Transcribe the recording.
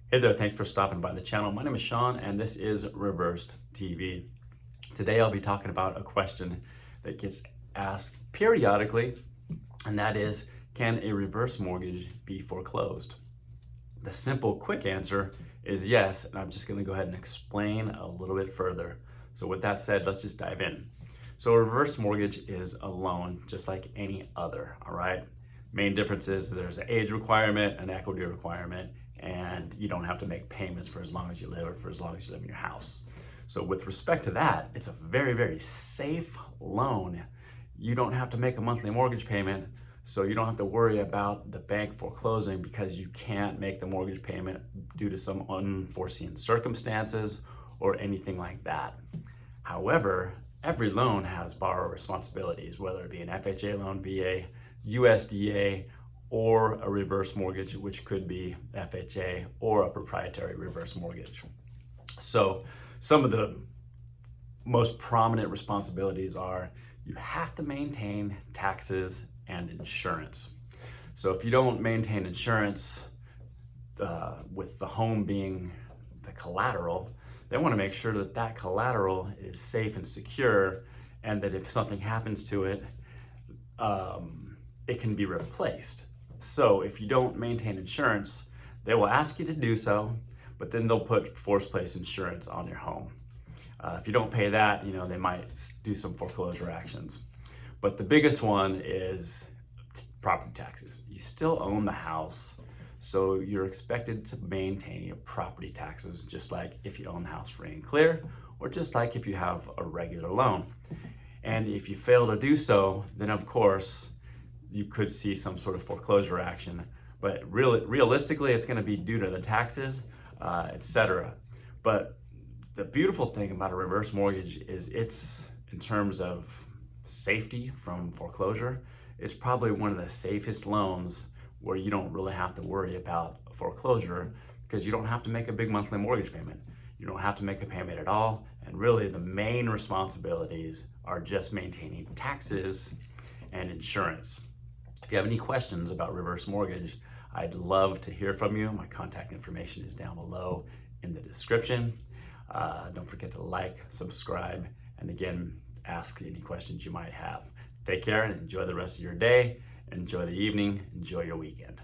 Hey there, thanks for stopping by the channel. My name is Shawn and this is ReversedTV. Today I'll be talking about a question that gets asked periodically, and that is, can a reverse mortgage be foreclosed? The simple, quick answer is yes, and I'm just gonna go ahead and explain a little bit further. So with that said, let's just dive in. So a reverse mortgage is a loan just like any other, all right? Main difference is there's an age requirement, an equity requirement, and you don't have to make payments for as long as you live or for as long as you live in your house. So with respect to that, it's a very, very safe loan. You don't have to make a monthly mortgage payment, so you don't have to worry about the bank foreclosing because you can't make the mortgage payment due to some unforeseen circumstances or anything like that. However, every loan has borrower responsibilities, whether it be an FHA loan, VA, USDA, or a reverse mortgage, which could be FHA or a proprietary reverse mortgage. So some of the most prominent responsibilities are you have to maintain taxes and insurance. So if you don't maintain insurance, with the home being the collateral, they want to make sure that that collateral is safe and secure, and that if something happens to it, it can be replaced. So if you don't maintain insurance, they will ask you to do so, but then they'll put forced place insurance on your home. If you don't pay that, they might do some foreclosure actions. But the biggest one is property taxes. You still own the house, so you're expected to maintain your property taxes just like if you own the house free and clear, or just like if you have a regular loan. And if you fail to do so, then of course, you could see some sort of foreclosure action, but realistically, it's going to be due to the taxes, etc. But the beautiful thing about a reverse mortgage is it's, in terms of safety from foreclosure, it's probably one of the safest loans where you don't really have to worry about foreclosure because you don't have to make a big monthly mortgage payment. You don't have to make a payment at all, and really the main responsibilities are just maintaining taxes and insurance. If you have any questions about reverse mortgage, I'd love to hear from you. My contact information is down below in the description. Don't forget to like, subscribe, and again, ask any questions you might have. Take care and enjoy the rest of your day. Enjoy the evening. Enjoy your weekend.